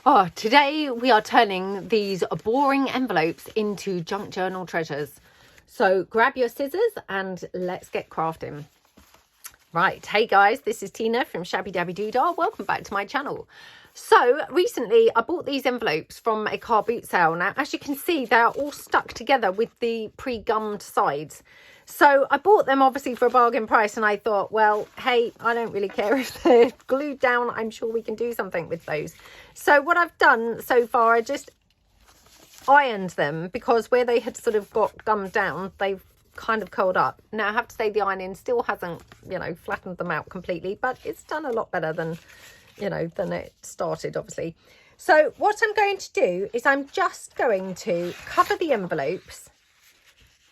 Oh, today we are turning these boring envelopes into junk journal treasures. So grab your scissors and let's get crafting. Right, hey guys, this is Tina from Shabbydabbydoodah. Welcome back to my channel. So recently I bought these envelopes from a car boot sale. Now, as you can see, they're all stuck together with the pre-gummed sides. So I bought them obviously for a bargain price, and I thought, well, hey, I don't really care if they're glued down. I'm sure we can do something with those. So what I've done so far, I just ironed them, because where they had sort of got gummed down, they've kind of curled up. Now I have to say the ironing still hasn't, you know, flattened them out completely, but it's done a lot better than, you know, than it started, obviously. So what I'm going to do is I'm just going to cover the envelopes,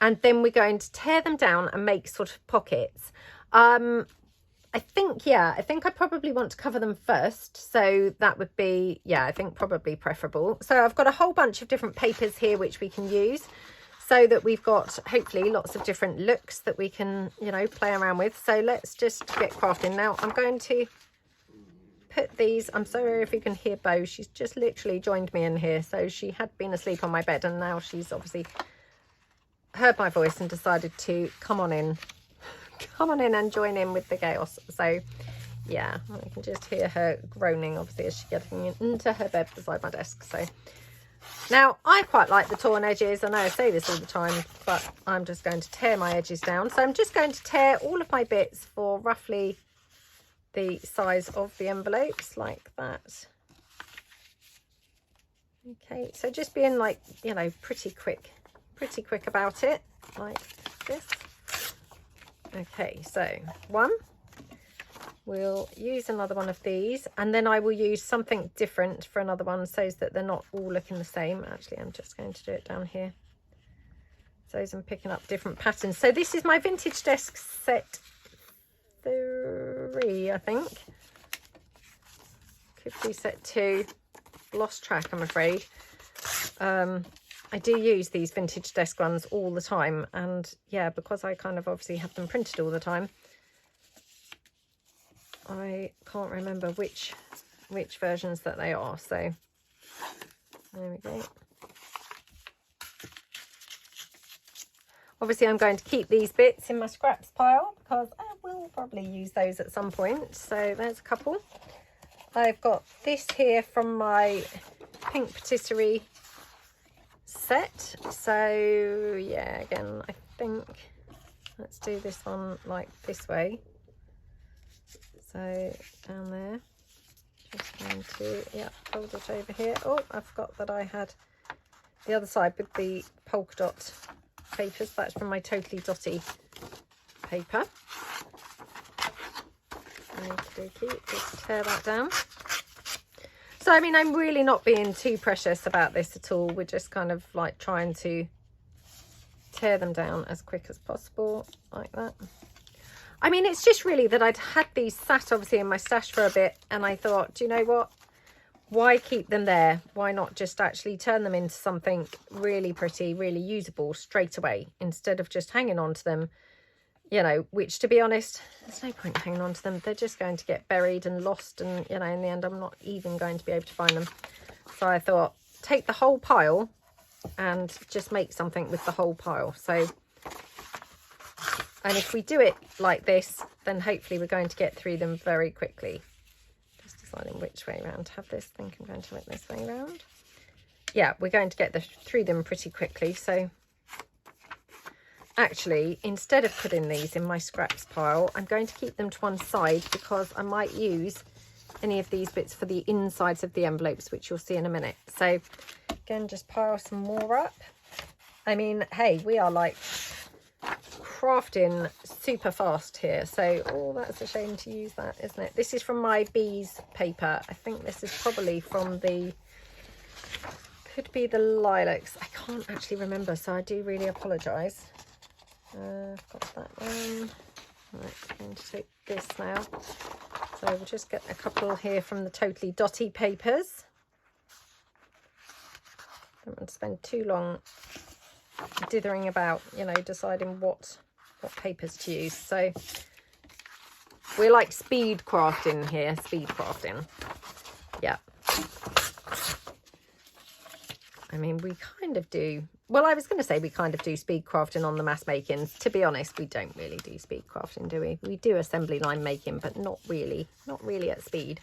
and then we're going to tear them down and make sort of pockets. I think I probably want to cover them first. So that would be, I think probably preferable. So I've got a whole bunch of different papers here which we can use, so that we've got hopefully lots of different looks that we can, you know, play around with. So let's just get crafting. Now I'm going to put these, I'm sorry if you can hear Bo, she's just literally joined me in here. So she had been asleep on my bed, and now she's obviously heard my voice and decided to come on in and join in with the chaos. So yeah, I can just hear her groaning obviously as she's getting into her bed beside my desk. So now I quite like the torn edges. I know I say this all the time, but I'm just going to tear my edges down. So I'm just going to tear all of my bits for roughly the size of the envelopes, like that. Okay, so just being like, you know, pretty quick about it, like this. Okay, so one, we'll use another one of these, and then I will use something different for another one, so that they're not all looking the same. Actually, I'm just going to do it down here, so as I'm picking up different patterns. So this is my vintage desk set 3, I think. Could be set 2. Lost track, I'm afraid. I do use these vintage desk ones all the time, and yeah, because I kind of obviously have them printed all the time, I can't remember which versions that they are. So there we go. Obviously I'm going to keep these bits in my scraps pile, because I will probably use those at some point. So there's a couple. I've got this here from my pink patisserie set. So yeah, again, I think let's do this one like this way. So down there, just going to fold it over here. Oh, I forgot that I had the other side with the polka dot papers. That's from my Totally Dotty paper. Just tear that down. So I mean, I'm really not being too precious about this at all. We're just kind of like trying to tear them down as quick as possible, like that. I mean, it's just really that I'd had these sat obviously in my stash for a bit, and I thought, do you know what? Why keep them there? Why not just actually turn them into something really pretty, really usable straight away, instead of just hanging on to them, you know, which, to be honest, there's no point hanging on to them. They're just going to get buried and lost, and, you know, in the end, I'm not even going to be able to find them. So I thought, take the whole pile and just make something with the whole pile. So, and if we do it like this, then hopefully we're going to get through them very quickly. Just deciding which way around to have this. I think I'm going to make this way around. Yeah, we're going to get through them pretty quickly. So actually, instead of putting these in my scraps pile, I'm going to keep them to one side, because I might use any of these bits for the insides of the envelopes, which you'll see in a minute. So again, just pile some more up. I mean, hey, we are like crafting super fast here. So, oh, that's a shame to use that, isn't it? This is from my bees paper. I think this is probably from the, could be the lilacs. I can't actually remember, so I do really apologise. I've got that one. Right, I'm going to take this now. So we'll just get a couple here from the Totally Dotty papers. Don't want to spend too long dithering about, you know, deciding what papers to use. So we're like speed crafting here, speed crafting. Yeah. I mean, we kind of do, well, I was going to say we kind of do speed crafting on the mass makings. To be honest, we don't really do speed crafting, do we? We do assembly line making, but not really at speed,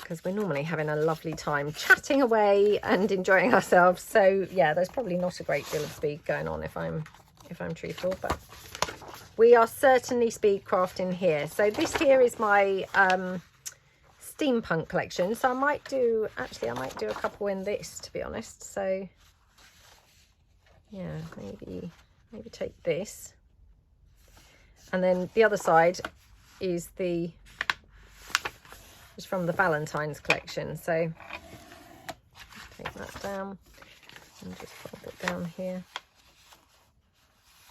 because we're normally having a lovely time chatting away and enjoying ourselves. So yeah, there's probably not a great deal of speed going on if I'm truthful, but we are certainly speed crafting here. So this here is my steampunk collection, so I might do a couple in this, to be honest. So yeah, maybe take this, and then the other side is from the Valentine's collection. So take that down and just pop it down here.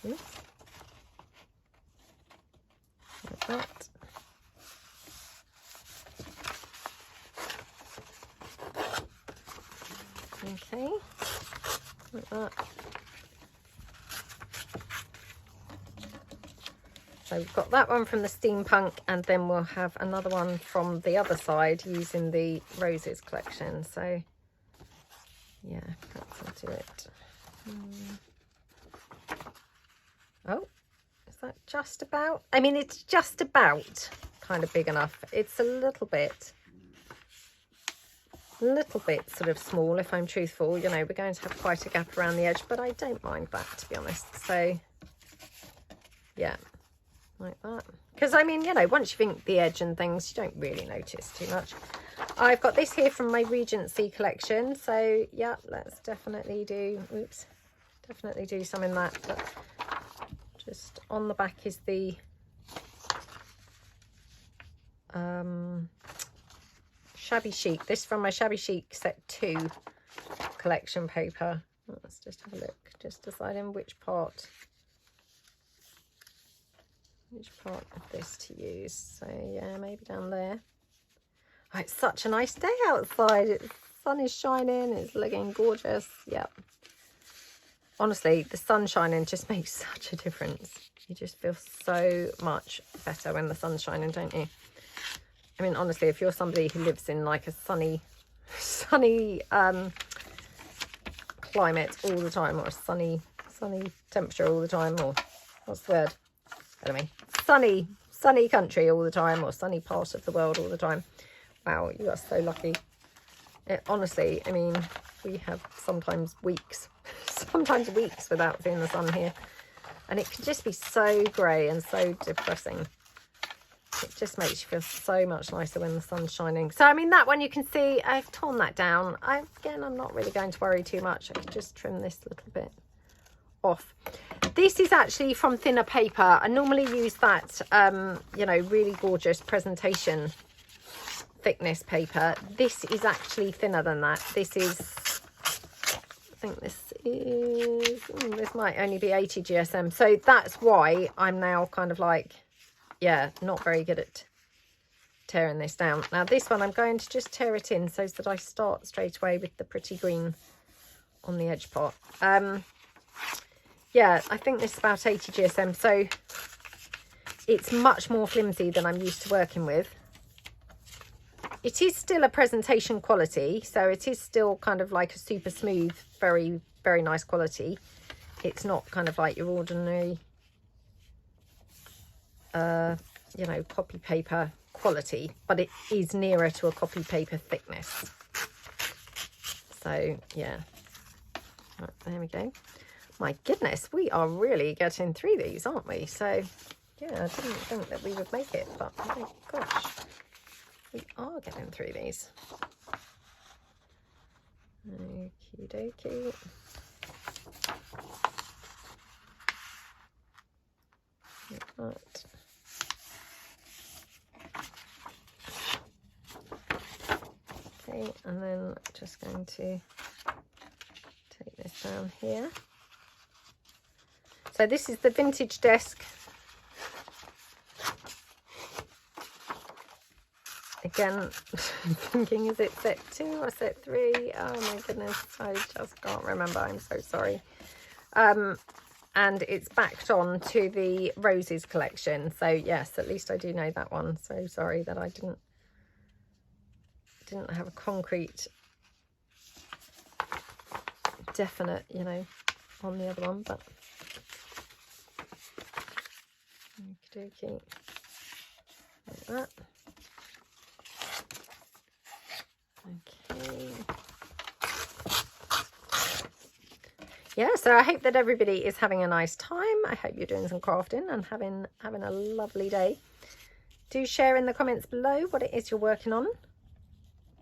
Oops. Like that. Okay, like that. So we've got that one from the steampunk, and then we'll have another one from the other side using the roses collection. So yeah, that's into it. Oh, is that just about? I mean, it's just about kind of big enough. It's a little bit sort of small, if I'm truthful. You know, we're going to have quite a gap around the edge, but I don't mind that, to be honest. So yeah, like that. Because I mean, you know, once you ink the edge and things, you don't really notice too much. I've got this here from my Regency collection, so yeah, let's definitely do some in that. But just on the back is the Shabby Chic. This from my Shabby Chic set 2 collection paper. Let's just have a look, just deciding which part of this to use. So yeah, maybe down there. Oh, it's such a nice day outside. The sun is shining, it's looking gorgeous. Yeah, honestly, the sun shining just makes such a difference. You just feel so much better when the sun's shining, don't you? I mean, honestly, if you're somebody who lives in like a sunny climate all the time, or a sunny temperature all the time, or what's the word? I mean, sunny country all the time, or sunny part of the world all the time. Wow, you are so lucky. Honestly, I mean, we have sometimes weeks without seeing the sun here, and it can just be so grey and so depressing. It just makes you feel so much nicer when the sun's shining. So I mean, that one you can see I've torn that down. Again, I'm not really going to worry too much. I can just trim this little bit off. This is actually from thinner paper. I normally use that you know, really gorgeous presentation thickness paper. This is actually thinner than that. This is, I think this is, this might only be 80 GSM. So that's why I'm now kind of like, yeah, not very good at tearing this down. Now this one, I'm going to just tear it in so that I start straight away with the pretty green on the edge part. Yeah, I think this is about 80 GSM, so it's much more flimsy than I'm used to working with. It is still a presentation quality, so it is still kind of like a super smooth, very, very nice quality. It's not kind of like your ordinary, you know, copy paper quality, but it is nearer to a copy paper thickness. So, yeah. Right, there we go. My goodness, we are really getting through these, aren't we? So, yeah, I didn't think that we would make it, but my gosh, we are getting through these. Okie dokie. Like that. Okay, and then just going to take this down here. So this is the vintage desk. Again, thinking, is it set 2 or set 3? Oh my goodness, I just can't remember. I'm so sorry. And it's backed on to the roses collection. So yes, at least I do know that one. So sorry that I didn't have a concrete definite, you know, on the other one, but okey-dokey, like that. Okay. Yeah, so I hope that everybody is having a nice time. I hope you're doing some crafting and having a lovely day. Do share in the comments below what it is you're working on.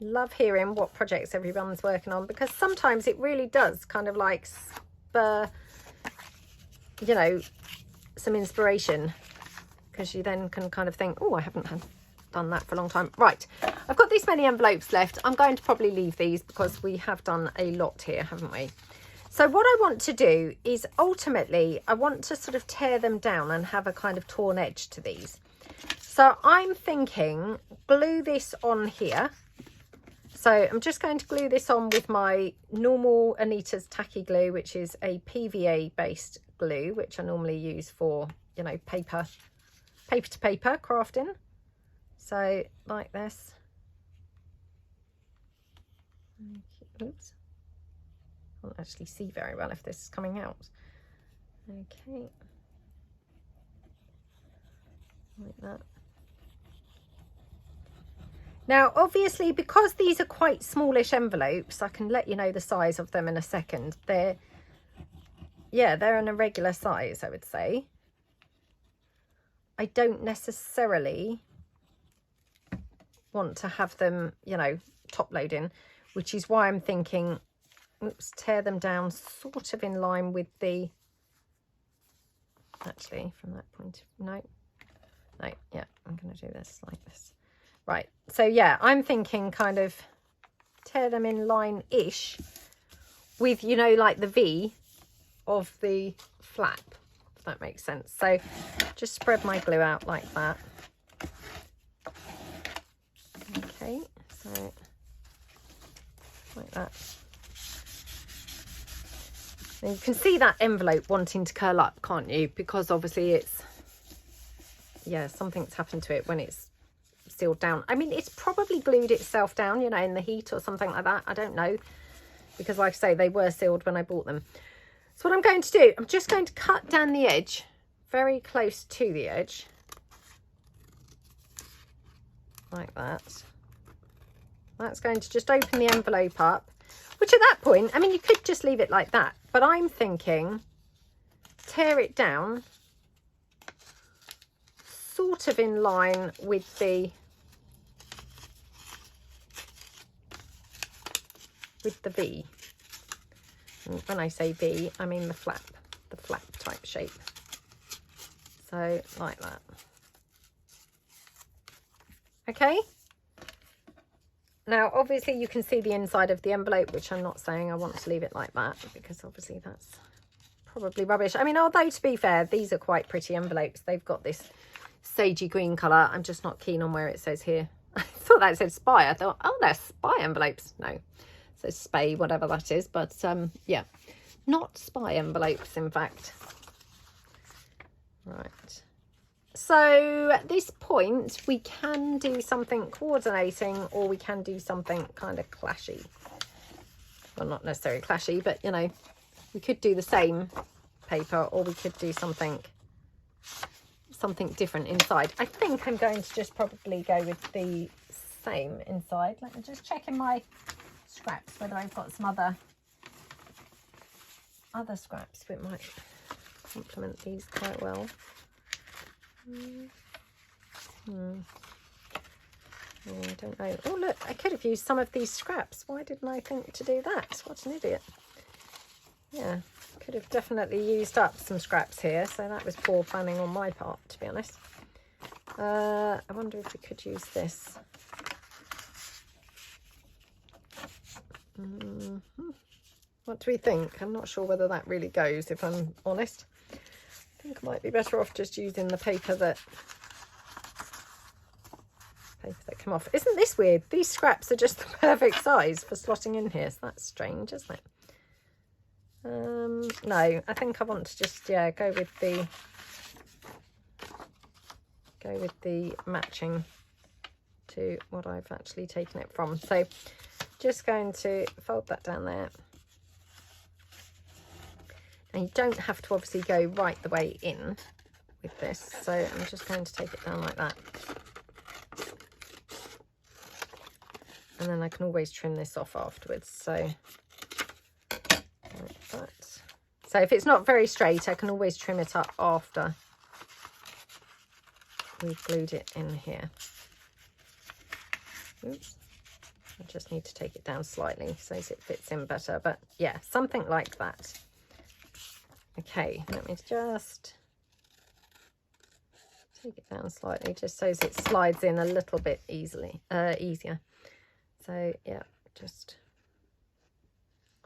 Love hearing what projects everyone's working on, because sometimes it really does kind of like spur, you know, some inspiration, because you then can kind of think, oh, I haven't done that for a long time. Right, I've got this many envelopes left. I'm going to probably leave these because we have done a lot here, haven't we? So what I want to do is ultimately I want to sort of tear them down and have a kind of torn edge to these. So I'm thinking glue this on here. So I'm just going to glue this on with my normal Anita's tacky glue, which is a PVA based glue, which I normally use for, you know, paper to paper crafting. So like this. Oops. I can't actually see very well if this is coming out. Okay. Like that. Now, obviously, because these are quite smallish envelopes, I can let you know the size of them in a second. They're an irregular size, I would say. I don't necessarily want to have them, you know, top loading, which is why I'm thinking, oops, tear them down sort of in line with the, actually, from that point, no, yeah, I'm going to do this like this. Right, so yeah, I'm thinking kind of tear them in line-ish with, you know, like the V of the flap, if that makes sense. So just spread my glue out like that. Okay, so like that. And you can see that envelope wanting to curl up, can't you? Because obviously it's, yeah, something's happened to it when it's sealed down. I mean, it's probably glued itself down, you know, in the heat or something like that. I don't know, because like I say, they were sealed when I bought them. So what I'm going to do, I'm just going to cut down the edge, very close to the edge, like that. That's going to just open the envelope up, which at that point, I mean, you could just leave it like that, but I'm thinking tear it down sort of in line with the V. And when I say V, I mean the flap type shape. So like that. Okay. Now, obviously you can see the inside of the envelope, which I'm not saying I want to leave it like that, because obviously that's probably rubbish. I mean, although to be fair, these are quite pretty envelopes. They've got this sagey green colour. I'm just not keen on where it says here. I thought that said spy. I thought, oh, they're spy envelopes. No, it says spay, whatever that is. But yeah, not spy envelopes, in fact. Right. So at this point, we can do something coordinating, or we can do something kind of clashy. Well, not necessarily clashy, but, you know, we could do the same paper, or we could do something different inside. I think I'm going to just probably go with the same inside. Let me just check in my scraps whether I've got some other scraps that might complement these quite well. Oh, I don't know. Oh, look, I could have used some of these scraps. Why didn't I think to do that? What an idiot. Yeah, could have definitely used up some scraps here, so that was poor planning on my part, to be honest. I wonder if we could use this. What do we think? I'm not sure whether that really goes, if I'm honest. I think I might be better off just using the paper that came off. Isn't this weird? These scraps are just the perfect size for slotting in here, so that's strange, isn't it? No, I think I want to just, yeah, go with the matching to what I've actually taken it from. So just going to fold that down there. And you don't have to obviously go right the way in with this. So I'm just going to take it down like that. And then I can always trim this off afterwards. So like that. So if it's not very straight, I can always trim it up after we've glued it in here. Oops. I just need to take it down slightly so it fits in better. But yeah, something like that. Okay, let me just take it down slightly just so it slides in a little bit easier. So yeah, just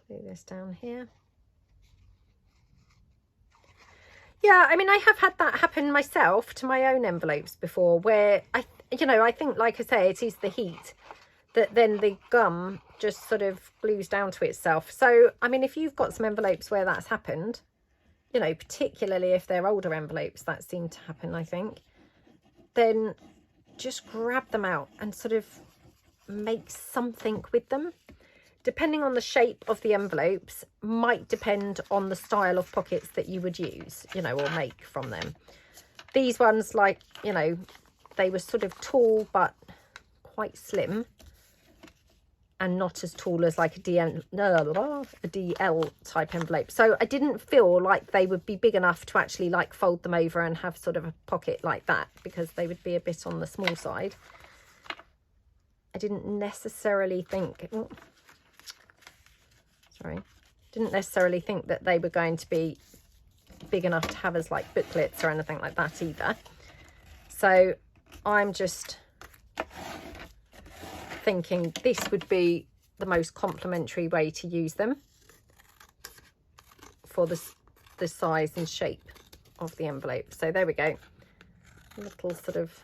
glue this down here. Yeah, I mean, I have had that happen myself to my own envelopes before, where I think, like I say, it is the heat that then the gum just sort of glues down to itself. So, I mean, if you've got some envelopes where that's happened, you know, particularly if they're older envelopes, that seemed to happen, I think, then just grab them out and sort of make something with them. Depending on the shape of the envelopes, might depend on the style of pockets that you would use, you know, or make from them. These ones, like, you know, they were sort of tall but quite slim and not as tall as like a DL type envelope. So I didn't feel like they would be big enough to actually like fold them over and have sort of a pocket like that, because they would be a bit on the small side. I didn't necessarily think... Oh, sorry, didn't necessarily think that they were going to be big enough to have as like booklets or anything like that either. So I'm just thinking this would be the most complementary way to use them for the size and shape of the envelope. So there we go, little sort of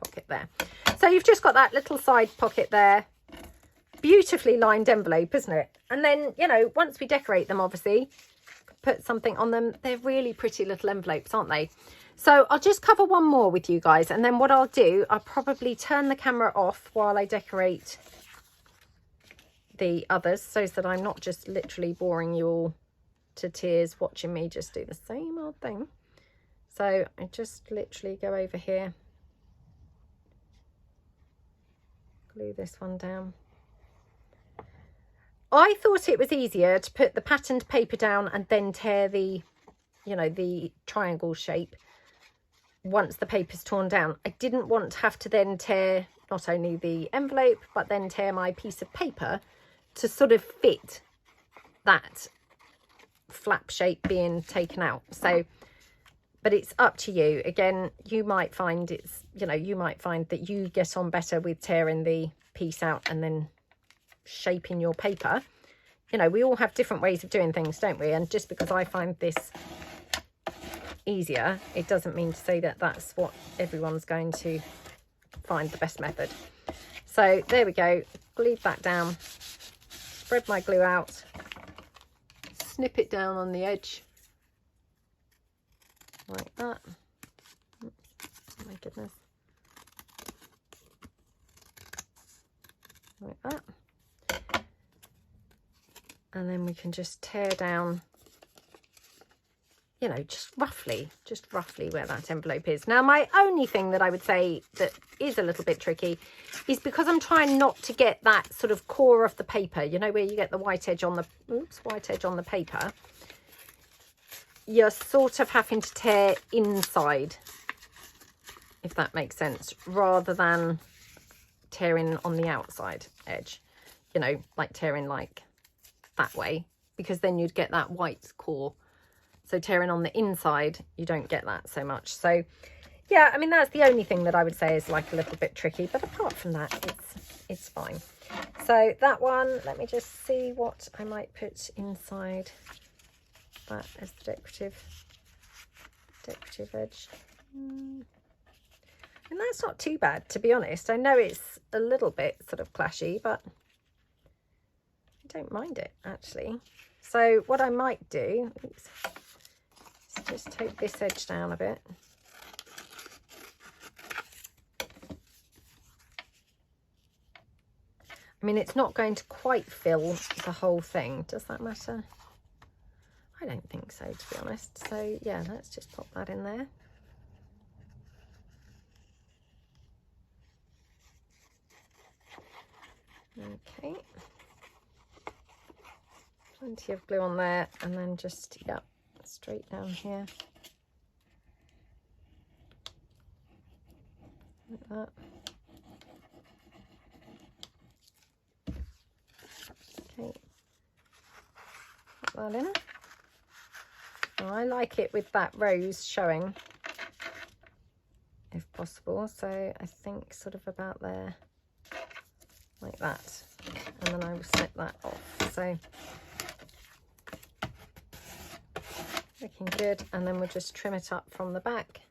pocket there. So you've just got that little side pocket there. Beautifully lined envelope, isn't it? And then, you know, once we decorate them, obviously put something on them. They're really pretty little envelopes, aren't they? So I'll just cover one more with you guys, and then what I'll do, I'll probably turn the camera off while I decorate the others, so that I'm not just literally boring you all to tears watching me just do the same old thing. So I just literally go over here, glue this one down. I thought it was easier to put the patterned paper down and then tear the, you know, the triangle shape once the paper's torn down. I didn't want to have to then tear not only the envelope, but then tear my piece of paper to sort of fit that flap shape being taken out. So, but it's up to you. Again, you might find it's, you know, you might find that you get on better with tearing the piece out and then shaping your paper. You know, we all have different ways of doing things, don't we? And just because I find this easier, it doesn't mean to say that that's what everyone's going to find the best method. So there we go, glued that down, spread my glue out, snip it down on the edge like that. Oh my goodness, like that. And then we can just tear down, you know, just roughly where that envelope is. Now, my only thing that I would say that is a little bit tricky is because I'm trying not to get that sort of core of the paper, you know, where you get the white edge on the, white edge on the paper. You're sort of having to tear inside, if that makes sense, rather than tearing on the outside edge, you know, like tearing like that way, because then you'd get that white core. So tearing on the inside, you don't get that so much. So yeah, I mean, that's the only thing that I would say is like a little bit tricky, but apart from that, it's fine. So that one, let me just see what I might put inside that as the decorative edge. And that's not too bad, to be honest. I know it's a little bit sort of clashy, but I don't mind it actually. So what I might do, oops, is just take this edge down a bit. I mean, it's not going to quite fill the whole thing. Does that matter? I don't think so, to be honest. So yeah, let's just pop that in there. Okay. Plenty of glue on there, and then just, yeah, straight down here. Like that. Okay. Put that in. Now, I like it with that rose showing, if possible. So I think sort of about there, like that. And then I will snip that off. So looking good. And then we'll just trim it up from the back.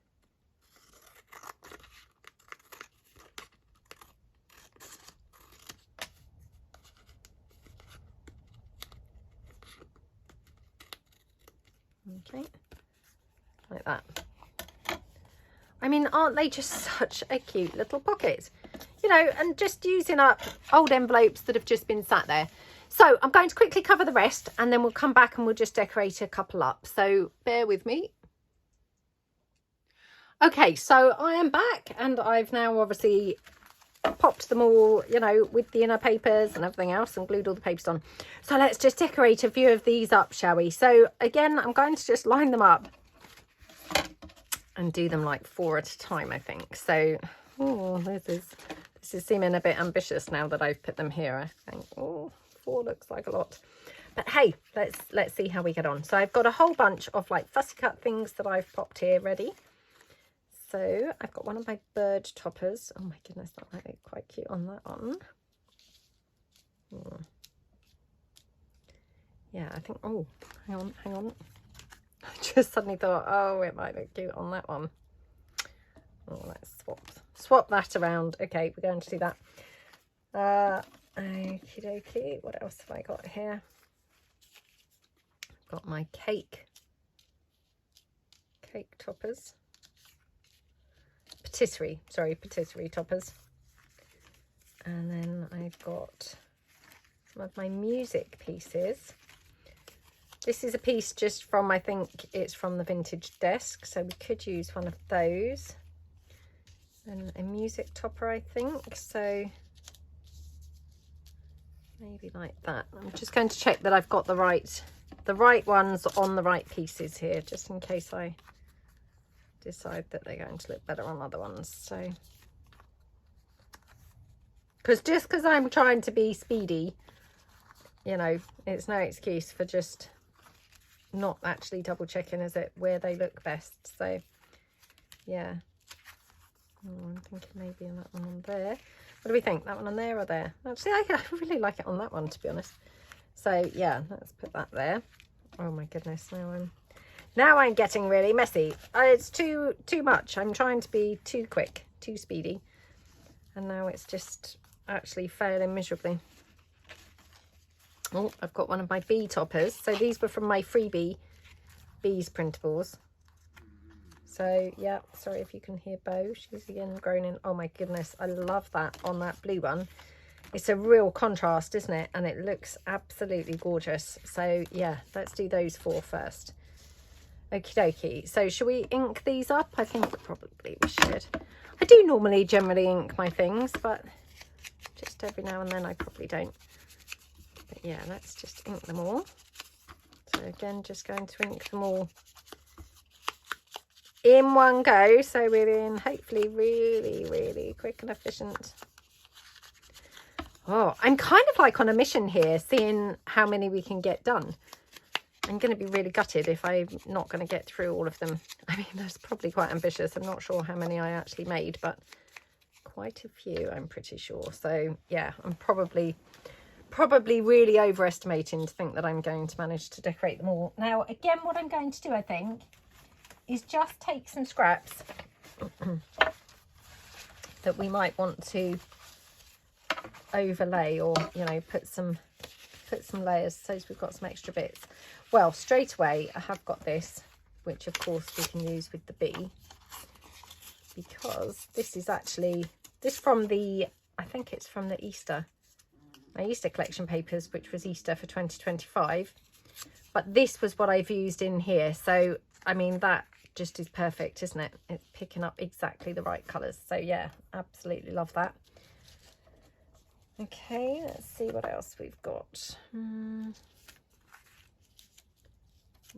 Okay, like that. I mean, aren't they just such a cute little pocket? You know, and just using up old envelopes that have just been sat there. So I'm going to quickly cover the rest, and then we'll come back and we'll just decorate a couple up. So bear with me. Okay, so I am back, and I've now obviously popped them all, you know, with the inner papers and everything else, and glued all the papers on. So let's just decorate a few of these up, shall we? So again, I'm going to just line them up and do them like 4 at a time, I think. So oh, this is seeming a bit ambitious now that I've put them here. I think, oh, 4 looks like a lot, but hey, let's see how we get on. So I've got a whole bunch of like fussy cut things that I've popped here ready. So I've got one of my bird toppers. Oh my goodness, that might look quite cute on that one. Yeah, I think, oh, hang on. I just suddenly thought, oh, it might look cute on that one. Oh, let's swap that around. Okay, we're going to do that. Okie dokie. What else have I got here? I've got my cake toppers. Patisserie toppers. And then I've got some of my music pieces. This is a piece just from, I think it's from the vintage desk, so we could use one of those. And a music topper, I think, so maybe like that. I'm just going to check that I've got the right ones on the right pieces here, just in case I decide that they're going to look better on other ones. So because I'm trying to be speedy, you know, it's no excuse for just not actually double checking where they look best. So yeah, I'm thinking maybe on that one on there. What do we think? That one on there or there? Actually, I really like it on that one, to be honest. So yeah, let's put that there. Oh my goodness, now I'm getting really messy. It's too much. I'm trying to be too quick, too speedy, and now it's just actually failing miserably. Oh, I've got one of my bee toppers. So these were from my freebie bees printables. So yeah, sorry if you can hear Bo. She's again groaning. Oh my goodness, I love that on that blue one. It's a real contrast, isn't it? And it looks absolutely gorgeous. So yeah, let's do those 4 first. Okie dokie. So should we ink these up? I think probably we should. I do normally generally ink my things, but just every now and then I probably don't. But yeah, let's just ink them all. So again, just going to ink them all in one go, so we're in hopefully really quick and efficient. Oh, I'm kind of like on a mission here, seeing how many we can get done. I'm going to be really gutted if I'm not going to get through all of them. I mean, that's probably quite ambitious. I'm not sure how many I actually made, but quite a few, I'm pretty sure. So yeah, I'm probably really overestimating to think that I'm going to manage to decorate them all. Now, again, what I'm going to do, I think, is just take some scraps that we might want to overlay, or, you know, put some layers, so we've got some extra bits. Well, straight away I have got this, which of course we can use with the bee, because this is actually from the, I think it's from the my Easter collection papers, which was Easter for 2025. but this was what I've used in here. So I mean, that just is perfect, isn't it? It's picking up exactly the right colours. So yeah, absolutely love that. Okay, let's see what else we've got.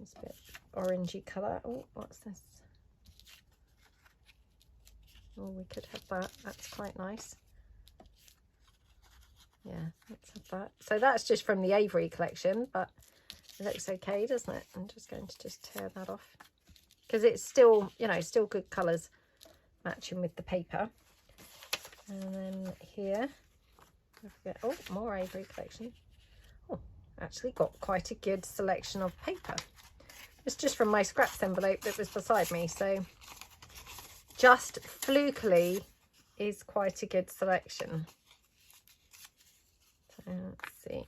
It's a bit orangey colour. Oh, what's this? Oh, we could have that. That's quite nice. Yeah, let's have that. So that's just from the Avery collection, but it looks okay, doesn't it? I'm just going to just tear that off because it's still, you know, still good colours matching with the paper. And then here, oh, more Avery collection. Oh, actually got quite a good selection of paper. It's just from my scraps envelope that was beside me, so just flukily is quite a good selection. So let's see.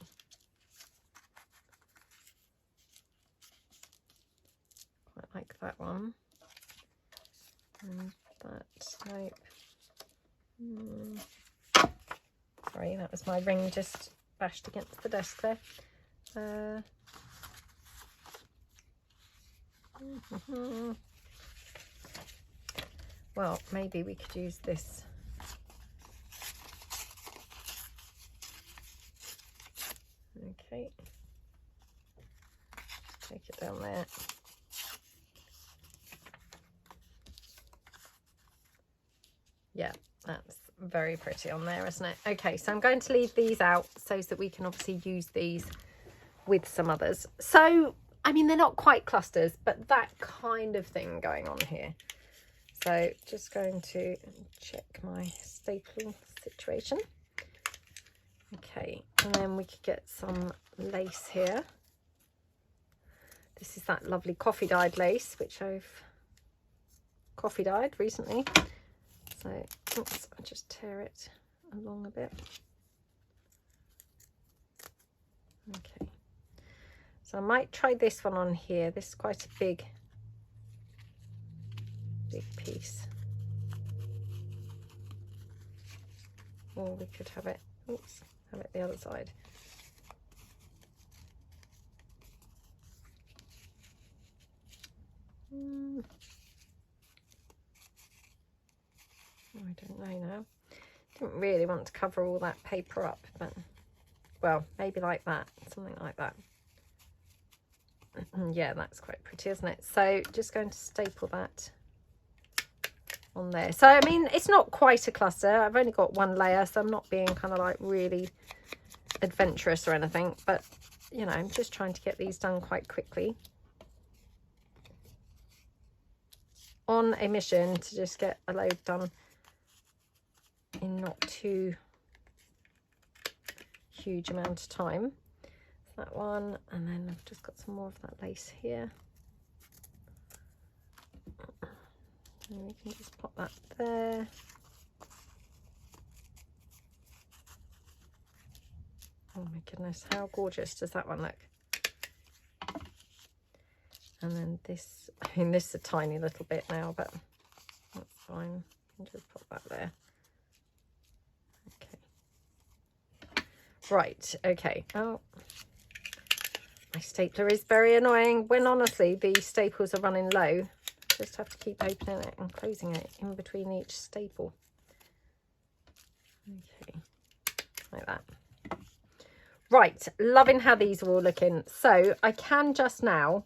Quite like that one. And that type. Sorry, that was my ring just bashed against the desk there. Well, maybe we could use this. Okay, take it down there. Yeah, that's very pretty on there, isn't it? Okay, so I'm going to leave these out so that we can obviously use these with some others. So I mean, they're not quite clusters, but that kind of thing going on here. So just going to check my staple situation. Okay, and then we could get some lace here. This is that lovely coffee dyed lace, which I've coffee dyed recently. So, oops, I'll just tear it along a bit. Okay. So I might try this one on here. This is quite a big piece. Or we could have it, oops, have it the other side. I don't know now. Didn't really want to cover all that paper up, but well, maybe like that, something like that. Yeah, that's quite pretty, isn't it? So just going to staple that on there. So I mean, it's not quite a cluster. I've only got one layer, so I'm not being kind of like really adventurous or anything, but you know, I'm just trying to get these done quite quickly on a mission to just get a load done in not too huge amount of time. That one, and then I've just got some more of that lace here. And we can just pop that there. Oh my goodness, how gorgeous does that one look? And then this, I mean, this is a tiny little bit now, but that's fine. You can just pop that there. Okay. Right, okay. Oh, my stapler is very annoying. When honestly the staples are running low, just have to keep opening it and closing it in between each staple. Okay, like that. Right, loving how these are all looking. So I can just now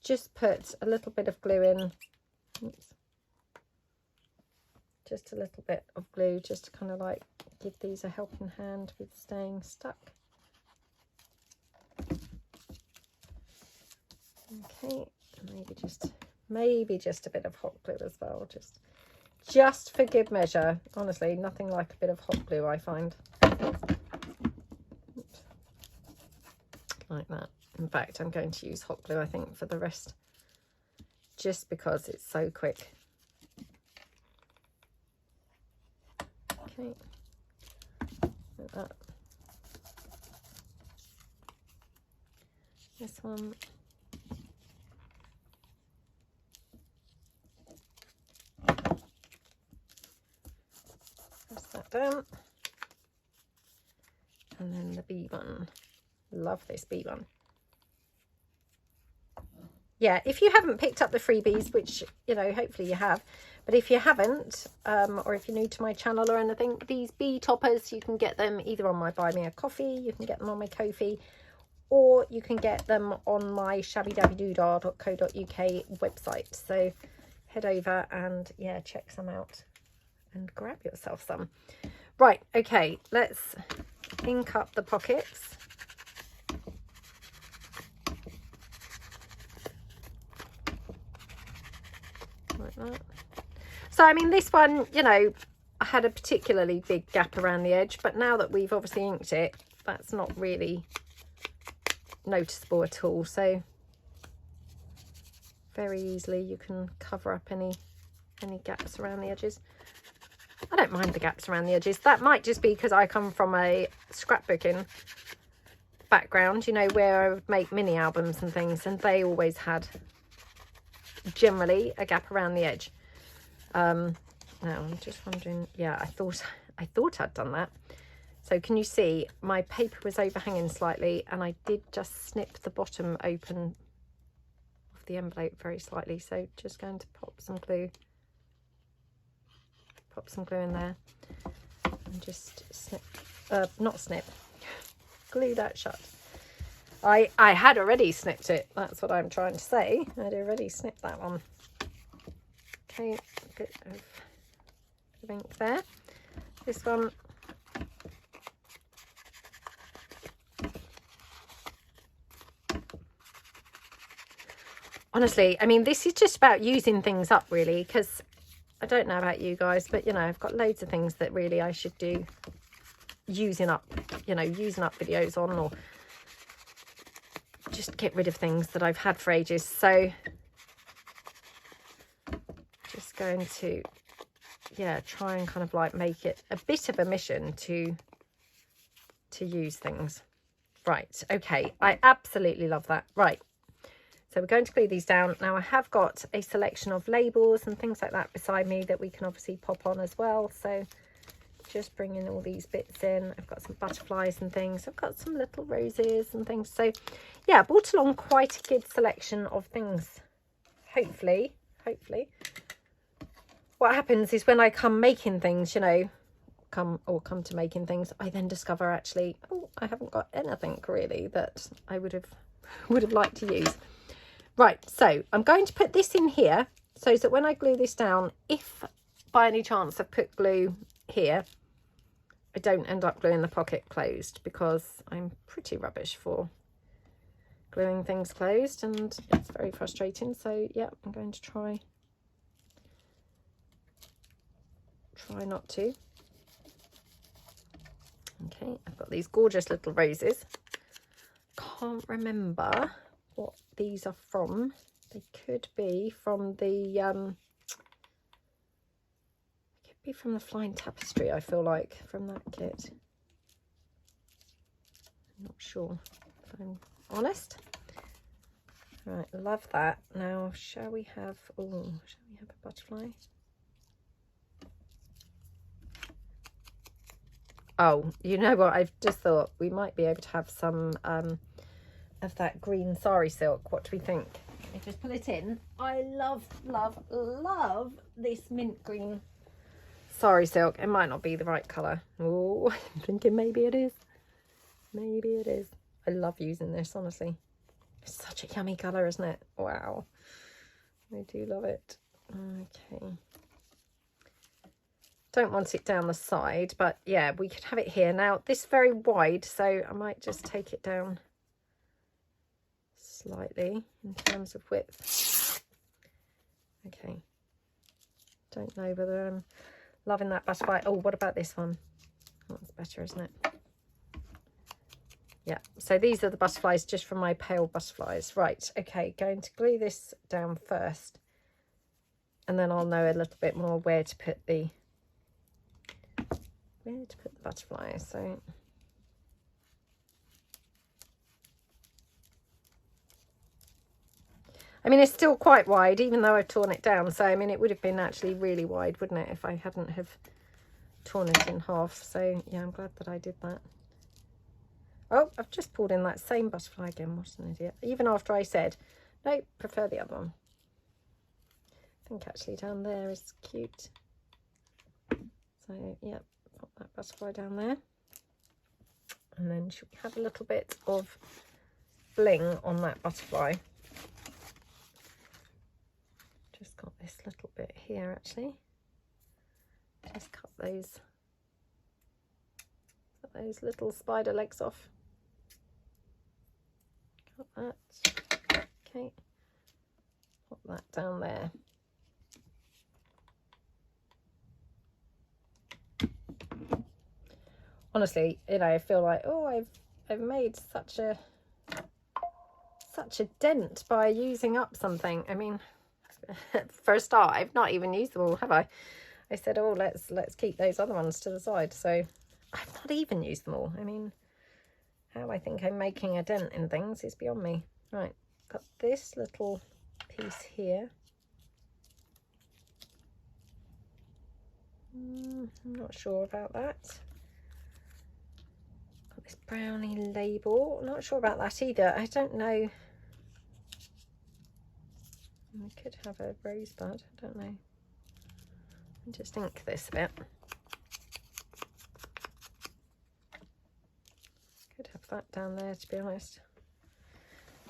just put a little bit of glue in. Oops. Just a little bit of glue just to kind of like give these a helping hand with staying stuck. Okay, maybe just a bit of hot glue as well, just for good measure. Honestly, nothing like a bit of hot glue, I find. Oops. Like that. In fact, I'm going to use hot glue, I think, for the rest, just because it's so quick. Okay, like that. This one. Press that down. And then the B one. Love this B one. yeah, if you haven't picked up the freebies, which, you know, hopefully you have, but if you haven't, or if you're new to my channel or anything, these bee toppers, you can get them either on my Buy Me a Coffee, you can get them on my Ko-fi, or you can get them on my shabbydabbydoodah.co.uk website. So head over and, yeah, check some out and grab yourself some. Right, okay, let's ink up the pockets. Like that. So, I mean, this one, you know, I had a particularly big gap around the edge, but now that we've obviously inked it, that's not really noticeable at all. So very easily you can cover up any gaps around the edges. I don't mind the gaps around the edges. That might just be because I come from a scrapbooking background, you know, where I would make mini albums and things, and they always had generally a gap around the edge. Now I'm just wondering, yeah, I thought I'd done that. So can you see my paper was overhanging slightly, and I did just snip the bottom open of the envelope very slightly. So just going to pop some glue in there and just snip, glue that shut. I had already snipped it, that's what I'm trying to say. I'd already snipped that one. Okay, a bit of ink there. This one, honestly, I mean, this is just about using things up, really, because I don't know about you guys, but, you know, I've got loads of things that really I should do using up videos on, or just get rid of things that I've had for ages. So just going to, yeah, try and kind of like make it a bit of a mission to use things. Right, okay, I absolutely love that. Right, so we're going to glue these down. Now I have got a selection of labels and things like that beside me that we can obviously pop on as well. So just bringing all these bits in. I've got some butterflies and things. I've got some little roses and things. So yeah, I brought along quite a good selection of things. Hopefully. What happens is when I come making things, you know, come to making things, I then discover actually, oh, I haven't got anything really that I would have liked to use. Right, so I'm going to put this in here so that when I glue this down, if by any chance I put glue here, I don't end up gluing the pocket closed, because I'm pretty rubbish for gluing things closed and it's very frustrating. So yeah, I'm going to try not to. Okay, I've got these gorgeous little roses. Can't remember what these are from. They could be from the Flying Tapestry, I feel like, from that kit. I'm not sure, if I'm honest. Right, love that. Now shall we have a butterfly? Oh, you know what, I've just thought we might be able to have some of that green sari silk. What do we think? Let me just put it in. I love this mint green sari silk. It might not be the right colour. Oh, I'm thinking maybe it is. Maybe it is. I love using this, honestly. It's such a yummy colour, isn't it? Wow. I do love it. Okay. Don't want it down the side, but yeah, we could have it here. Now, this is very wide, so I might just take it down slightly in terms of width. Okay. Don't know whether I'm loving that butterfly. Oh, what about this one? That's better, isn't it? Yeah, so these are the butterflies just from my pale butterflies. Right, okay, going to glue this down first, and then I'll know a little bit more where to put the butterflies. So I mean, it's still quite wide, even though I've torn it down. So I mean, it would have been actually really wide, wouldn't it, if I hadn't have torn it in half. So yeah, I'm glad that I did that. Oh, I've just pulled in that same butterfly again. What an idiot. Even after I said No, prefer the other one. I think actually down there is cute. So yeah, pop that butterfly down there. And then should we have a little bit of bling on that butterfly? Just got this little bit here actually. Just cut those little spider legs off. Cut that. Okay. Pop that down there. Honestly, you know, I feel like, oh, I've made such a dent by using up something. I mean, for a start, I've not even used them all, have I? I said, oh, let's keep those other ones to the side. So I've not even used them all. I mean, how I think I'm making a dent in things is beyond me. Right, got this little piece here. I'm not sure about that. Got this brownie label. Not sure about that either. I don't know. I could have a rosebud. I don't know. I'll just ink this a bit. Could have that down there, to be honest.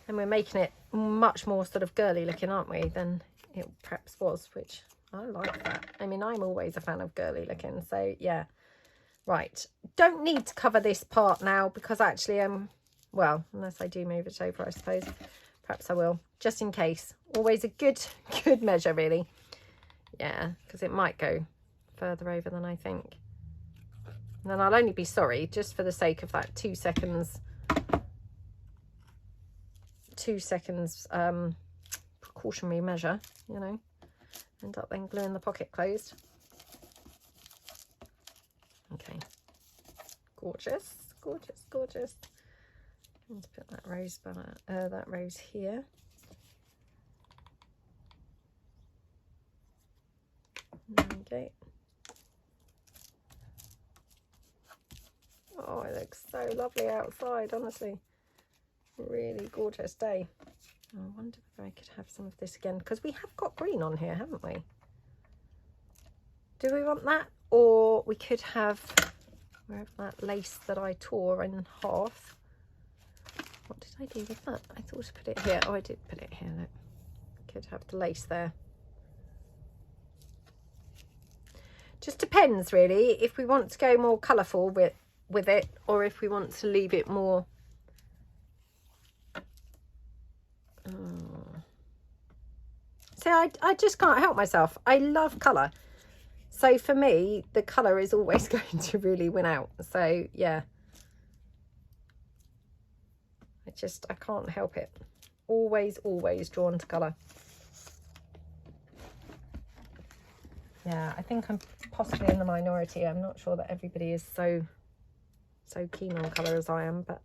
And we're making it much more sort of girly looking, aren't we, than it perhaps was, which I like that. I mean, I'm always a fan of girly looking, so yeah. Right, don't need to cover this part now because actually well, unless I do move it over, I suppose. Perhaps I will, just in case. Always a good measure, really. Yeah, because it might go further over than I think. And then I'll only be sorry just for the sake of that 2 seconds. 2 seconds precautionary measure, you know. End up then gluing the pocket closed. Okay. Gorgeous, gorgeous, gorgeous. Let's put that rose here. There we go. Oh, it looks so lovely outside, honestly. Really gorgeous day. I wonder if I could have some of this again, because we have got green on here, haven't we? Do we want that? Or we could have, wherever that lace that I tore in half. What did I do with that? I thought I put it here. Oh, I did put it here. Look. Could have the lace there. Just depends, really, if we want to go more colourful with it, or if we want to leave it more. See, I just can't help myself. I love colour. So for me, the colour is always going to really win out. So, yeah. I can't help it. Always drawn to colour. Yeah, I think I'm possibly in the minority. I'm not sure that everybody is so keen on colour as I am, but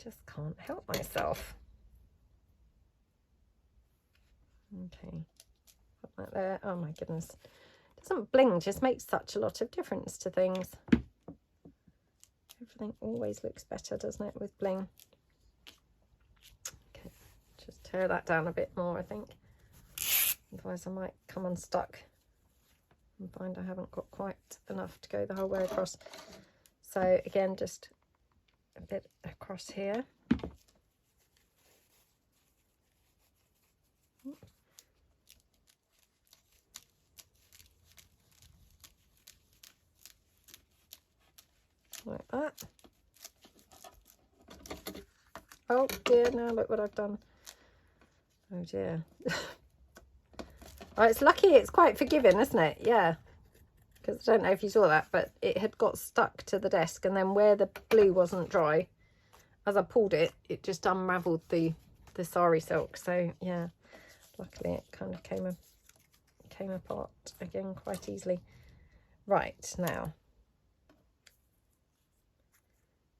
just can't help myself. Okay, put that there. Oh my goodness. Doesn't bling just makes such a lot of difference to things. Everything always looks better, doesn't it, with bling? Okay, just tear that down a bit more, I think. Otherwise I might come unstuck and find I haven't got quite enough to go the whole way across. So again, just a bit across here. Like that. Oh dear, now look what I've done. Oh dear. Oh, it's lucky it's quite forgiving, isn't it? Yeah. Because I don't know if you saw that, but it had got stuck to the desk, and then where the glue wasn't dry, as I pulled it, it just unravelled the sari silk. So yeah, luckily it kind of came apart again quite easily. Right, now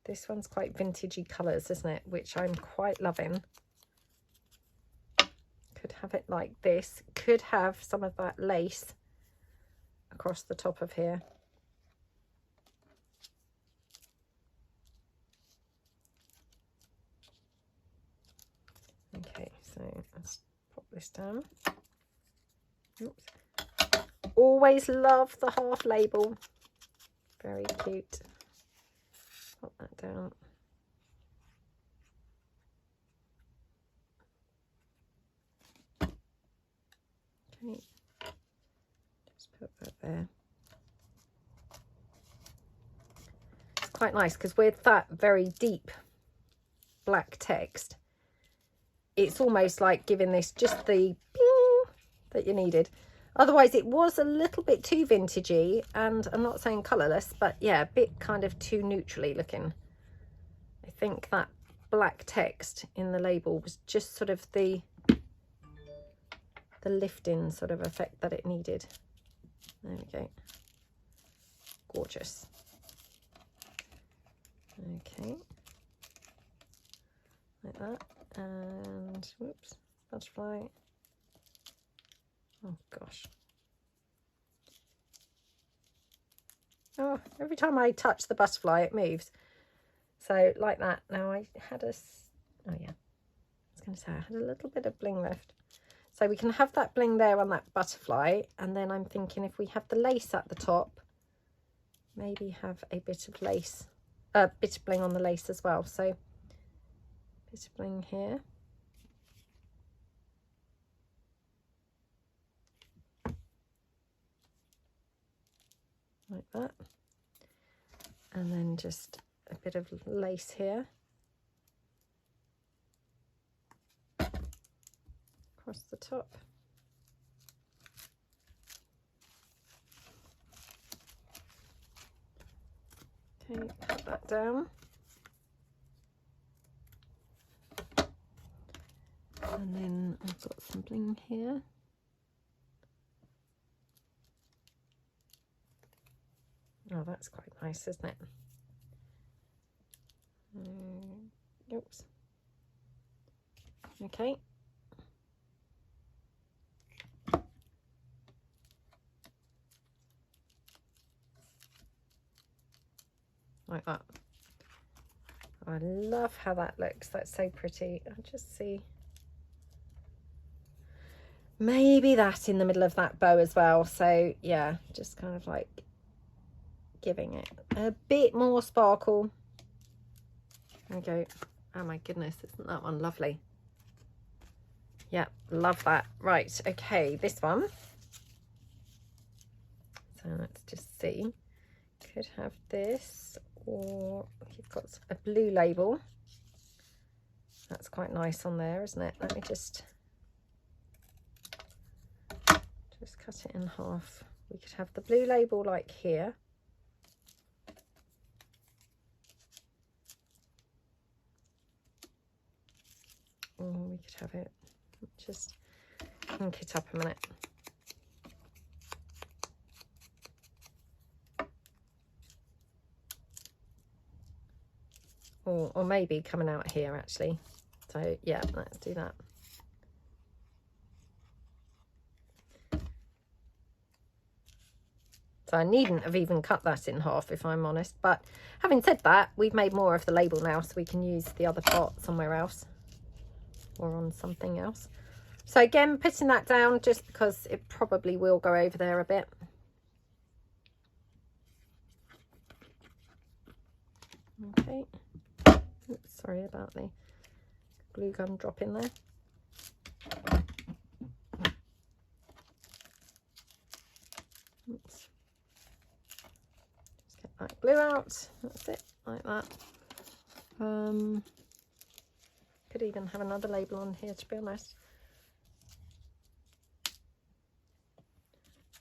this one's quite vintagey colours, isn't it? Which I'm quite loving. Could have it like this. Could have some of that lace across the top of here. Okay. So let's pop this down. Oops. Always love the half label. Very cute. Pop that down. Okay. Just put that there. It's quite nice because with that very deep black text, it's almost like giving this just the bing that you needed. Otherwise it was a little bit too vintagey, and I'm not saying colourless, but yeah, a bit kind of too neutrally looking. I think that black text in the label was just sort of the lifting sort of effect that it needed. There we go. Gorgeous. Okay. Like that. And whoops, butterfly. Oh gosh. Oh, every time I touch the butterfly it moves. So like that. Now I had oh yeah, I was going to say I had a little bit of bling left. So we can have that bling there on that butterfly, and then I'm thinking if we have the lace at the top, maybe have a bit of lace, a bit of bling on the lace as well. So bit of bling here. Like that. And then just a bit of lace here. Across the top. Okay, put that down. And then I've got some bling here. Oh, that's quite nice, isn't it? Oops. Okay. Like that. I love how that looks. That's so pretty. I'll just see. Maybe that in the middle of that bow as well. So yeah, just kind of like giving it a bit more sparkle. There we go. Oh my goodness, isn't that one lovely? Yeah, love that. Right, okay, this one. So let's just see. Could have this, or you've got a blue label. That's quite nice on there, isn't it? Let me just cut it in half. We could have the blue label like here. Or we could have it, just ink it up a minute. Or maybe coming out here actually. So yeah, let's do that. So I needn't have even cut that in half if I'm honest, but having said that, we've made more of the label now, so we can use the other part somewhere else or on something else. So again, putting that down just because it probably will go over there a bit. Okay. Oops, sorry about the glue gun drop in there. Oops. Just get that glue out. That's it, like that. Could even have another label on here, to be honest.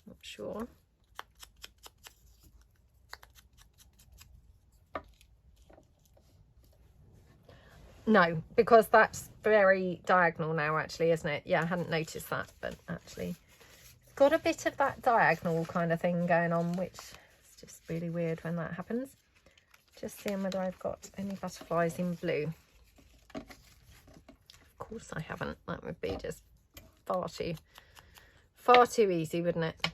Not sure. No, because that's very diagonal now actually, isn't it? Yeah, I hadn't noticed that, but actually it's got a bit of that diagonal kind of thing going on, which is just really weird when that happens. Just seeing whether I've got any butterflies in blue. Of course I haven't. That would be just far too easy, wouldn't it?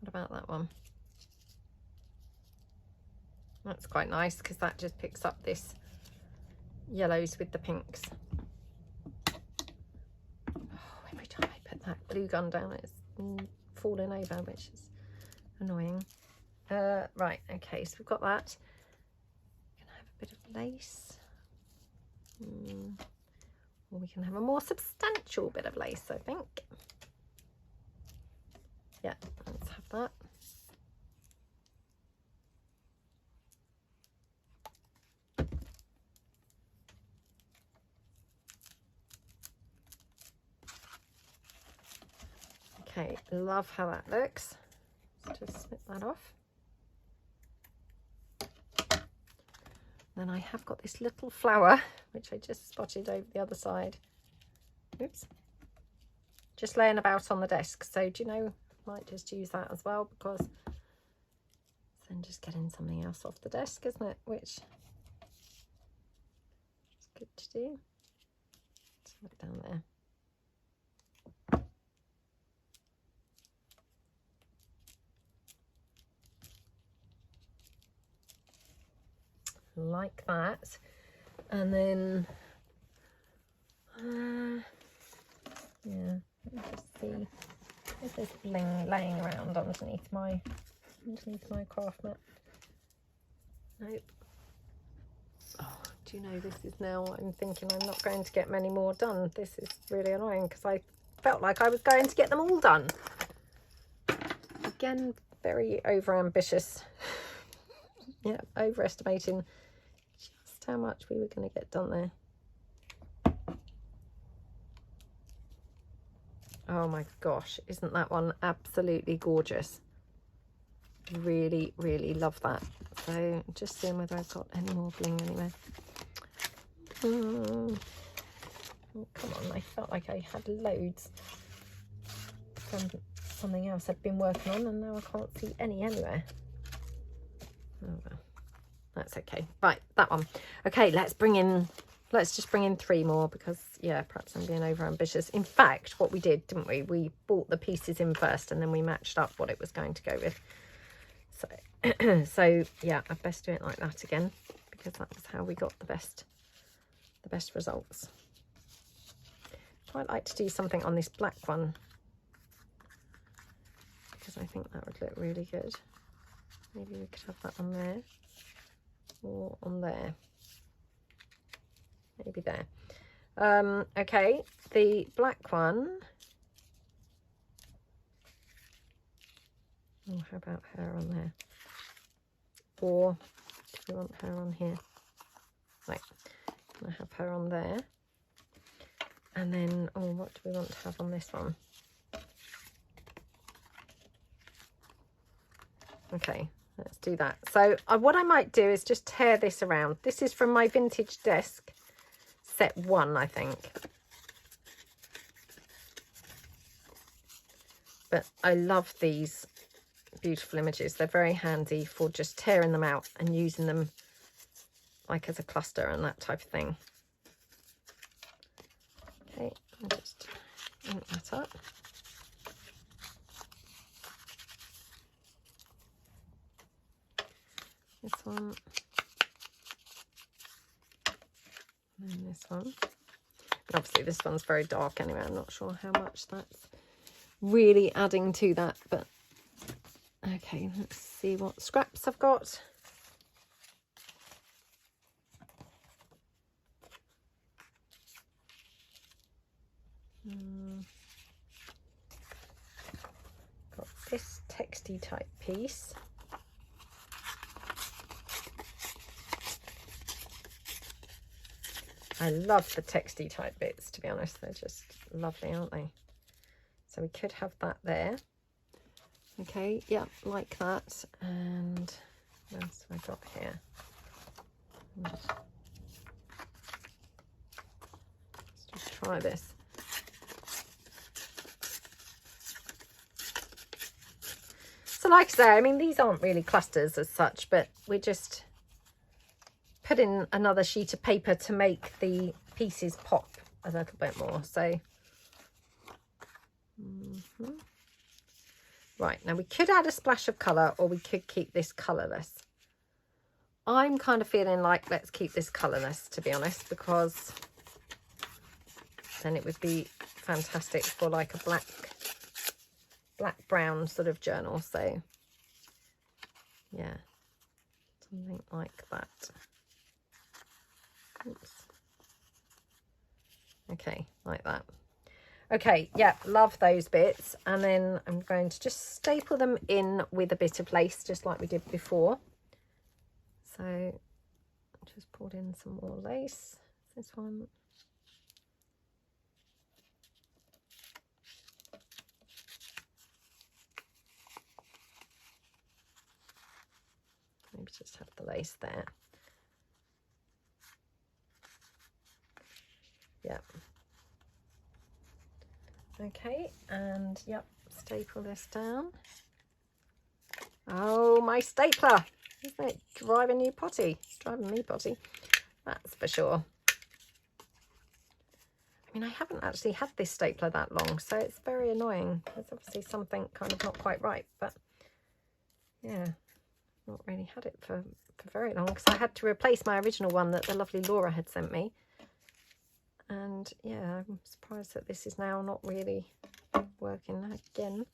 What about that one? That's quite nice because that just picks up this yellows with the pinks. that glue gun down. It's falling over, which is annoying. Right, okay, so we've got that. We can have a bit of lace. Or we can have a more substantial bit of lace, I think. Yeah, let's have that. Okay, love how that looks. Let's just snip that off. Then I have got this little flower, which I just spotted over the other side. Oops. Just laying about on the desk. So do you know, I might just use that as well, because then just getting something else off the desk, isn't it? Which is good to do. Let's put it down there. Like that. And then yeah, let me just see if there's bling laying around underneath my craft mat. Nope. Oh, do you know, this is now, I'm thinking I'm not going to get many more done. This is really annoying, because I felt like I was going to get them all done. Again, very over ambitious. Yeah, overestimating just how much we were going to get done there. Oh my gosh, isn't that one absolutely gorgeous? Really, really love that. So just seeing whether I've got any more bling anywhere. Oh, come on, I felt like I had loads from something else I've been working on, and now I can't see any anywhere. Oh well, that's okay. Right, that one. Okay, let's just bring in 3 more, because yeah, perhaps I'm being over ambitious. In fact, what we did, didn't we? We bought the pieces in first, and then we matched up what it was going to go with. So, so yeah, I'd best do it like that again, because that was how we got the best results. I'd like to do something on this black one, because I think that would look really good. Maybe we could have that on there, or on there. Maybe there. Okay, the black one. Oh, how about her on there? Or do we want her on here? Right, I have her on there. And then, oh, what do we want to have on this one? Okay, let's do that. So what I might do is just tear this around. This is from my vintage desk, set 1, I think. But I love these beautiful images. They're very handy for just tearing them out and using them like as a cluster and that type of thing. Okay, I'll just ink that up. This one, and then this one. And obviously this one's very dark anyway. I'm not sure how much that's really adding to that, but okay, let's see what scraps I've got. Got this texty type piece. I love the texty type bits, to be honest. They're just lovely, aren't they? So we could have that there. Okay, yeah, like that. And what else have I got here? Let's just try this. So like I say, I mean, these aren't really clusters as such, but we're just put in another sheet of paper to make the pieces pop a little bit more. So right, now we could add a splash of colour, or we could keep this colourless. I'm kind of feeling like let's keep this colourless, to be honest, because then it would be fantastic for like a black brown sort of journal. So yeah, something like that. Oops. Okay, like that. Okay, yeah, love those bits. And then I'm going to just staple them in with a bit of lace, just like we did before. So just pulled in some more lace. This one. Maybe just have the lace there. Yep. Okay, and yep, staple this down. Oh, my stapler! Isn't it driving you potty? Driving me potty, that's for sure. I mean, I haven't actually had this stapler that long, so it's very annoying. There's obviously something kind of not quite right, but yeah, not really had it for very long because I had to replace my original one that the lovely Laura had sent me. And yeah, I'm surprised that this is now not really working again.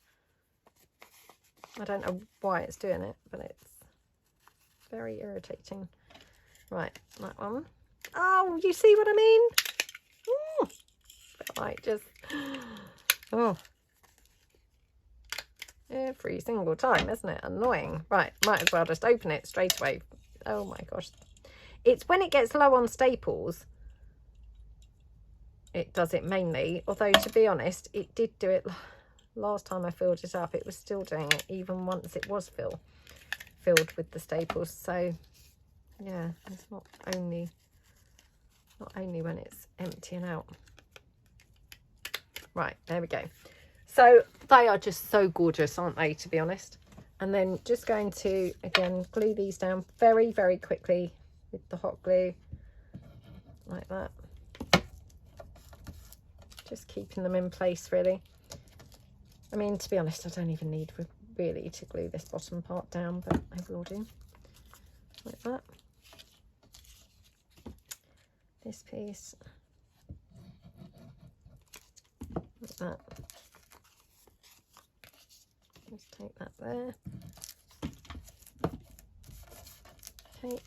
I don't know why it's doing it, but it's very irritating. Right, that one. Oh, you see what I mean? Ooh, like just, oh, every single time, isn't it? Annoying. Right, might as well just open it straight away. Oh my gosh. It's when it gets low on staples, it does it mainly, although to be honest, it did do it last time I filled it up. It was still doing it even once it was filled with the staples. So yeah, it's not only when it's emptying out. Right, there we go. So they are just so gorgeous, aren't they, to be honest? And then just going to again glue these down very, very quickly with the hot glue like that. Just keeping them in place, really. I mean, to be honest, I don't even need really to glue this bottom part down, but I will do. Like that. This piece. Like that. Just take that there. Okay,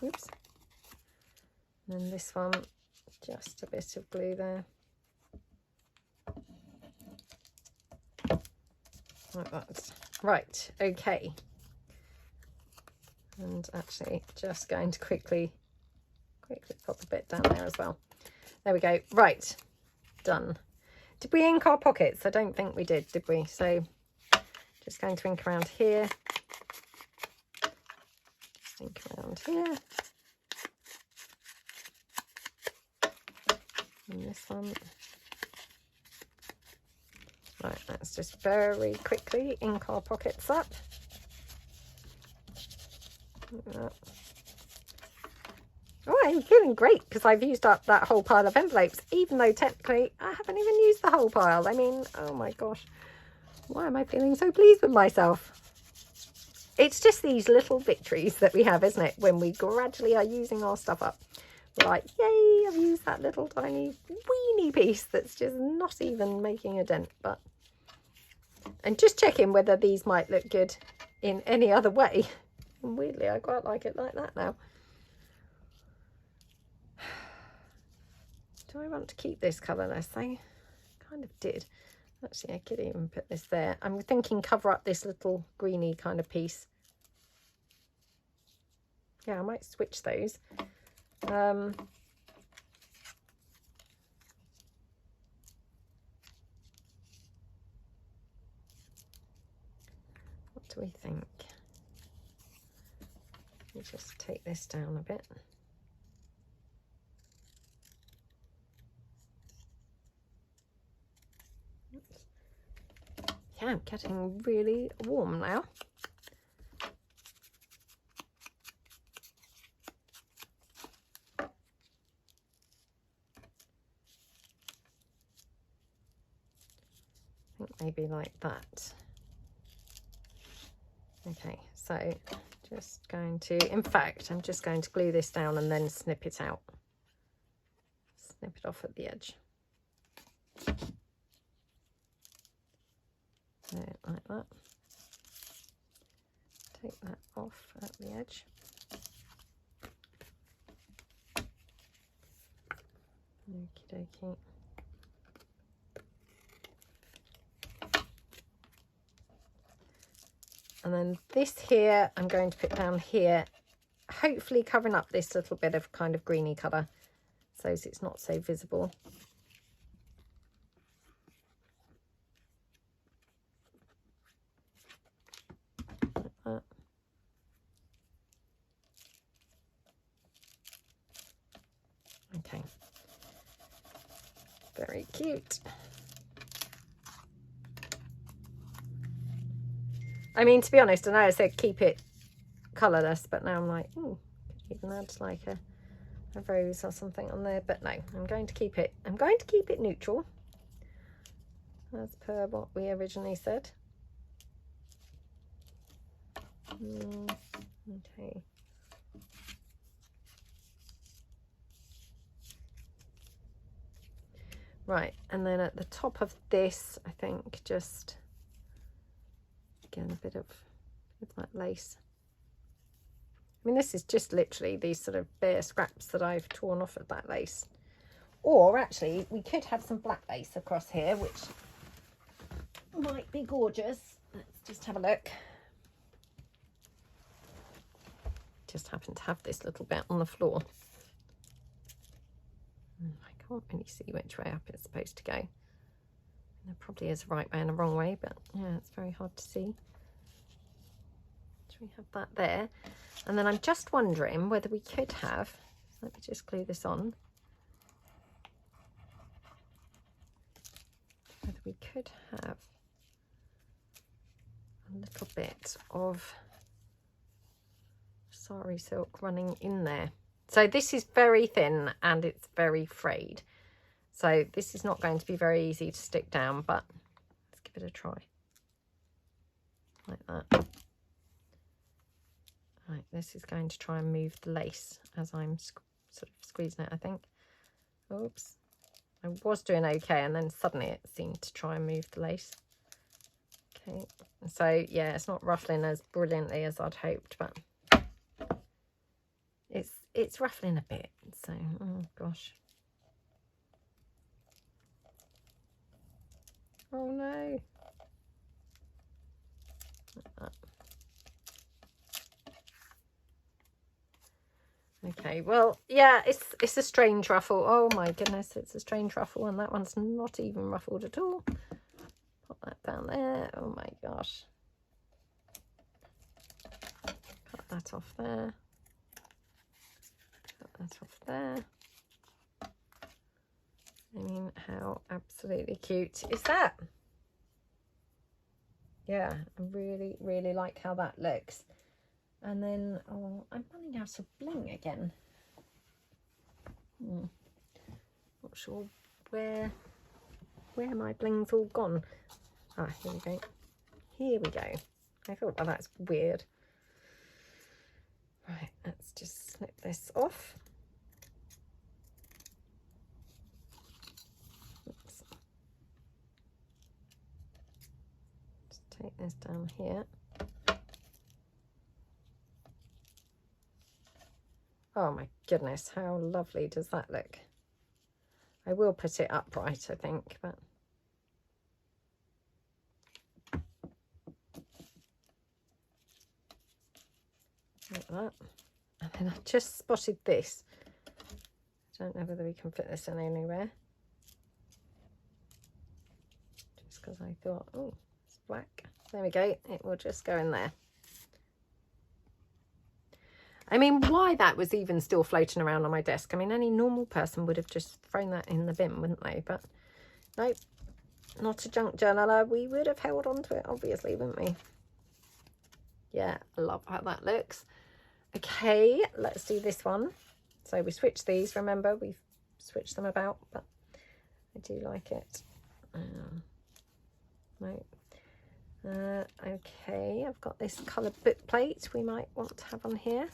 oops. And then this one, just a bit of glue there. Like that. Right, okay. And actually just going to quickly pop a bit down there as well. There we go. Right, done. Did we ink our pockets? I don't think we did we? So just going to ink around here. Just ink around here. And this one. Right, let's just very quickly ink our pockets up. Like that. Oh, I'm feeling great because I've used up that whole pile of envelopes, even though technically I haven't even used the whole pile. I mean, oh my gosh, why am I feeling so pleased with myself? It's just these little victories that we have, isn't it? When we gradually are using our stuff up. We're like, yay, I've used that little tiny weeny piece that's just not even making a dent. But and just checking whether these might look good in any other way. And weirdly, I quite like it like that now. Do I want to keep this colourless? I kind of did. Actually, I could even put this there. I'm thinking cover up this little greeny kind of piece. Yeah, I might switch those. What do we think? Let me just take this down a bit. Yeah, I'm getting really warm now. I think maybe like that. Okay, so just going to, in fact, I'm just going to glue this down and then snip it out. Snip it off at the edge. Like that. Take that off at the edge. Okie dokie. And then this here, I'm going to put down here, hopefully covering up this little bit of kind of greeny colour, so it's not so visible. Like that. Okay. Very cute. I mean, to be honest, I know I said keep it colourless, but now I'm like, ooh, could even add like a rose or something on there. But no, I'm going to keep it neutral, as per what we originally said. Okay. Right, and then at the top of this, I think just again a bit of that lace. I mean, this is just literally these sort of bare scraps that I've torn off of that lace. Or actually, we could have some black lace across here, which might be gorgeous. Let's just have a look. Just happen to have this little bit on the floor. I can't really see which way up it's supposed to go. There probably is a right way and a wrong way, but yeah, it's very hard to see. So we have that there. And then I'm just wondering whether we could have, let me just glue this on, whether we could have a little bit of sari silk running in there. So this is very thin and it's very frayed. So this is not going to be very easy to stick down, but let's give it a try. Like that. Right, this is going to try and move the lace as I'm sort of squeezing it, I think. Oops. I was doing okay, and then suddenly it seemed to try and move the lace. Okay, so yeah, it's not ruffling as brilliantly as I'd hoped, but it's ruffling a bit. So, oh gosh. Oh no. Like that. Okay, well, yeah, it's a strange ruffle. Oh my goodness, it's a strange ruffle, and that one's not even ruffled at all. Put that down there. Oh my gosh. Cut that off there. Cut that off there. I mean, how absolutely cute is that? Yeah, I really, really like how that looks. And then, oh, I'm running out of bling again. Not sure where my bling's all gone. Ah, here we go. Here we go. I thought, oh, that's weird. Right, let's just snip this off. Oops. Just take this down here. Oh my goodness, how lovely does that look? I will put it upright, I think, but like that. And then I just spotted this. I don't know whether we can fit this in anywhere. Just because I thought, oh, it's black. There we go. It will just go in there. I mean, why that was even still floating around on my desk. I mean, any normal person would have just thrown that in the bin, wouldn't they? But nope, not a junk journaler. We would have held on to it, obviously, wouldn't we? Yeah, I love how that looks. Okay, let's do this one. So we switched these, remember? We've switched them about, but I do like it. No. Okay, I've got this coloured book plate we might want to have on here.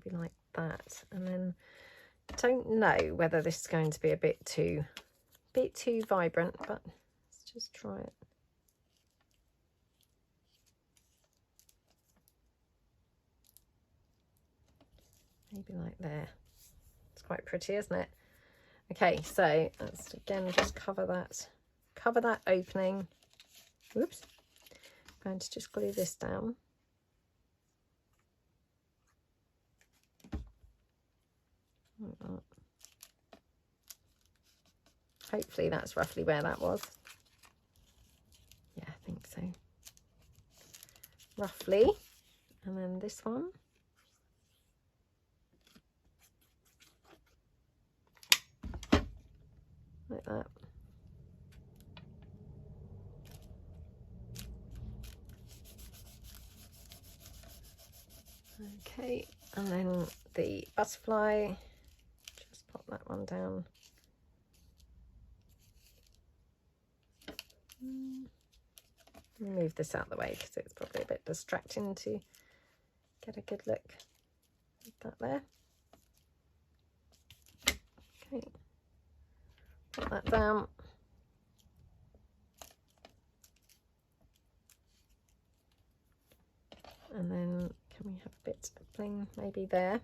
maybe like that. And then don't know whether this is going to be a bit too vibrant, but let's just try it. Maybe like there. It's quite pretty, isn't it? Okay, so let's again just cover that opening. Oops. I'm going to just glue this down. Like that. Hopefully that's roughly where that was. Yeah, I think so. Roughly. And then this one. Like that. Okay, and then the butterfly, just pop that one down. Move this out of the way because it's probably a bit distracting to get a good look at that there. Okay, put that down. And then can we have a bit of bling maybe there?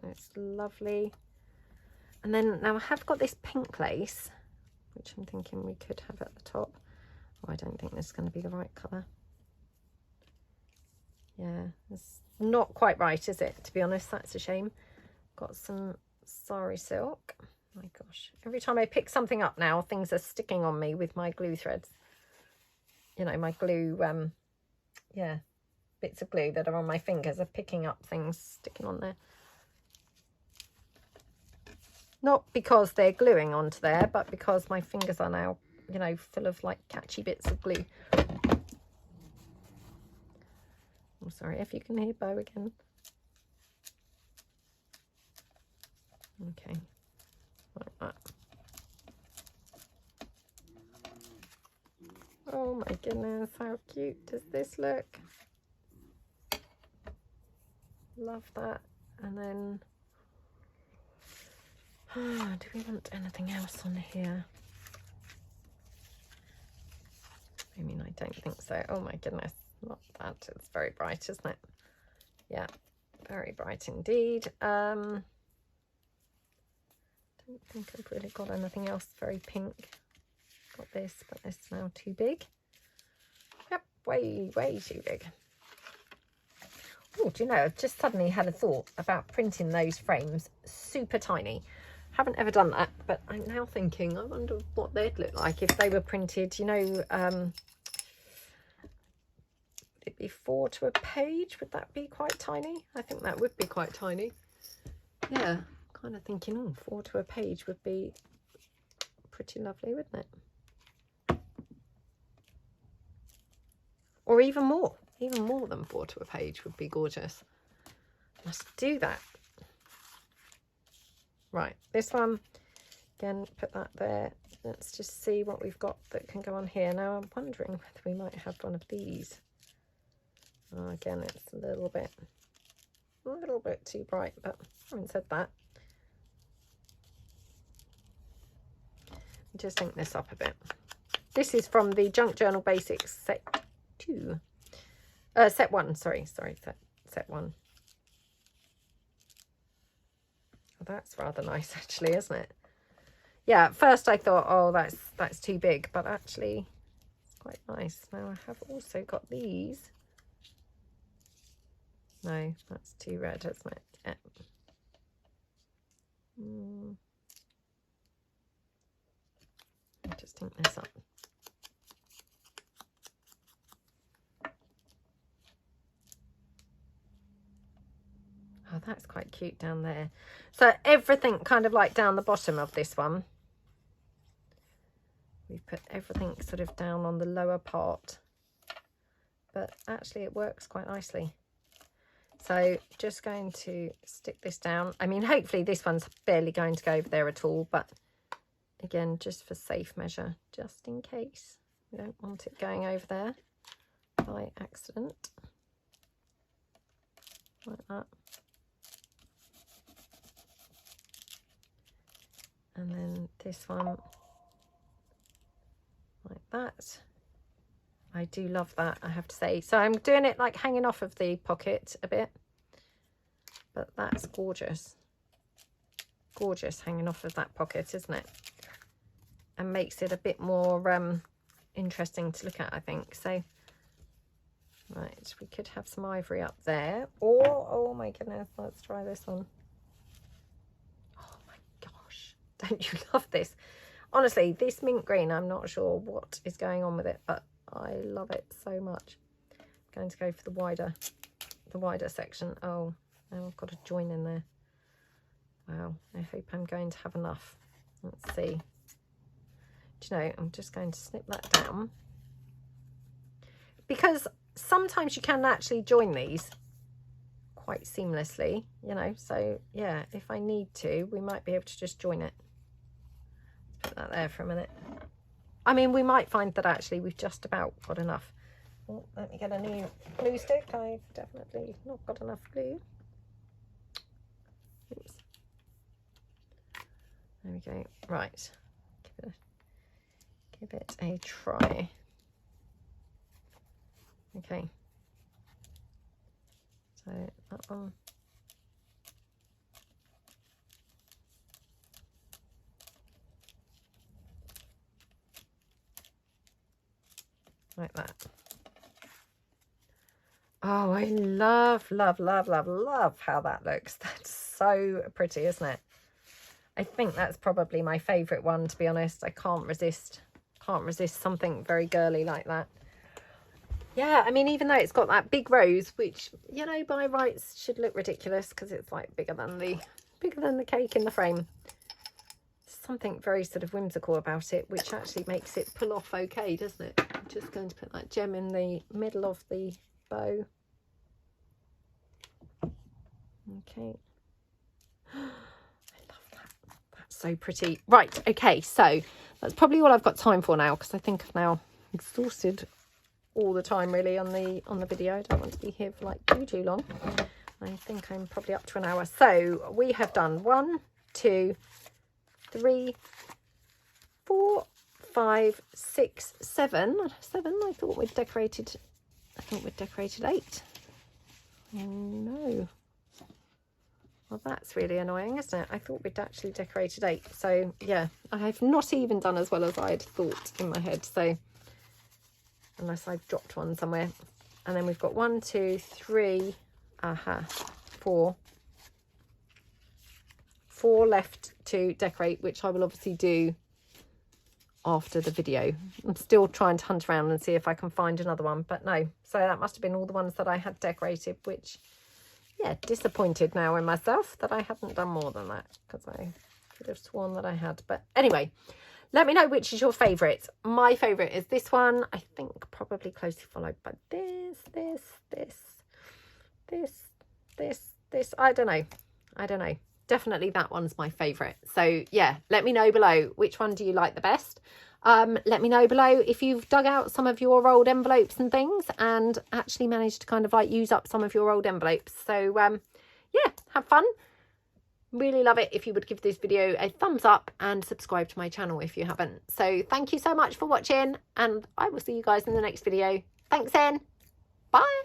That's lovely. And then now I have got this pink lace, which I'm thinking we could have at the top. Oh, I don't think this is going to be the right colour. Yeah, it's not quite right, is it? To be honest, that's a shame. Got some sari silk. My gosh, every time I pick something up now, things are sticking on me with my glue threads. You know, my glue, yeah, bits of glue that are on my fingers are picking up things sticking on there. Not because they're gluing onto there, but because my fingers are now, you know, full of like catchy bits of glue. I'm sorry if you can hear Bo again. Okay, like that. Oh my goodness, how cute does this look? Love that. And then, do we want anything else on here? I mean, I don't think so. Oh my goodness, not that. It's very bright, isn't it? Yeah, very bright indeed. Don't think I've really got anything else very pink. Got this, but this is now too big. Yep, way too big. Oh, do you know, I've just suddenly had a thought about printing those frames super tiny. Haven't ever done that, but I'm now thinking, I wonder what they'd look like if they were printed, you know, it'd be 4 to a page. Would that be quite tiny? I think that would be quite tiny. Yeah, kind of thinking, oh, 4 to a page would be pretty lovely, wouldn't it? Or even more than 4 to a page would be gorgeous. Must do that. Right, this one, again, put that there. Let's just see what we've got that can go on here. Now I'm wondering whether we might have one of these. Oh, again, it's a little bit too bright, but I haven't said that. Just ink this up a bit. This is from the Junk Journal Basics set 2. Set 1, sorry, set 1. Oh, that's rather nice actually, isn't it? Yeah, at first I thought, oh, that's too big, but actually it's quite nice. Now I have also got these. No, that's too red, isn't it? Yeah. I'll just ink this up. Oh, that's quite cute down there. So everything kind of like down the bottom of this one. We've put everything sort of down on the lower part. But actually it works quite nicely. So just going to stick this down. I mean, hopefully this one's barely going to go over there at all, but again, just for safe measure, just in case we don't want it going over there by accident, like that. And then this one like that. I do love that, I have to say. So I'm doing it like hanging off of the pocket a bit, but that's gorgeous. Gorgeous hanging off of that pocket, isn't it? And makes it a bit more interesting to look at, I think. So, right, we could have some ivory up there. Or, oh my goodness, let's try this one. Oh my gosh, don't you love this? Honestly, this mint green, I'm not sure what is going on with it, but I love it so much. I'm going to go for the wider section. Oh, now I've got a join in there. Wow, I hope I'm going to have enough. Let's see. Do you know, I'm just going to snip that down. Because sometimes you can actually join these quite seamlessly, you know. So, yeah, if I need to, we might be able to just join it. Put that there for a minute. I mean, we might find that actually we've just about got enough. Oh, let me get a new glue stick. I've definitely not got enough glue. Oops. There we go. Right. Give it a try. Okay. So that one. Like that. Oh, I love, love, love, love, love how that looks. That's so pretty, isn't it? I think that's probably my favourite one, to be honest. I can't resist something very girly like that. Yeah, I mean, even though it's got that big rose, which, you know, by rights should look ridiculous because it's like bigger than the cake in the frame. There's something very sort of whimsical about it, which actually makes it pull off okay, doesn't it? I'm just going to put that gem in the middle of the bow. Okay. So pretty. Right, okay, so that's probably all I've got time for now, because I think I've now exhausted all the time really on the video. I don't want to be here for like too long. I think I'm probably up to an hour. So we have done 1, 2, 3, 4, 5, 6, 7. I thought we'd decorated 8. Oh no. Well, that's really annoying, isn't it? I thought we'd actually decorated 8. So, yeah, I have not even done as well as I'd thought in my head. So, unless I've dropped one somewhere. And then we've got 1, 2, 3, 4. 4 left to decorate, which I will obviously do after the video. I'm still trying to hunt around and see if I can find another one. But no, so that must have been all the ones that I had decorated, which... yeah, disappointed now in myself that I hadn't done more than that, because I could have sworn that I had. But anyway, let me know which is your favourite. My favourite is this one. I think probably closely followed by this. I don't know. Definitely that one's my favourite. So yeah, let me know below which one do you like the best. Let me know below if you've dug out some of your old envelopes and things and actually managed to kind of like use up some of your old envelopes. So yeah, have fun. Really love it if you would give this video a thumbs up and subscribe to my channel if you haven't. So thank you so much for watching, and I will see you guys in the next video. Thanks then. Bye.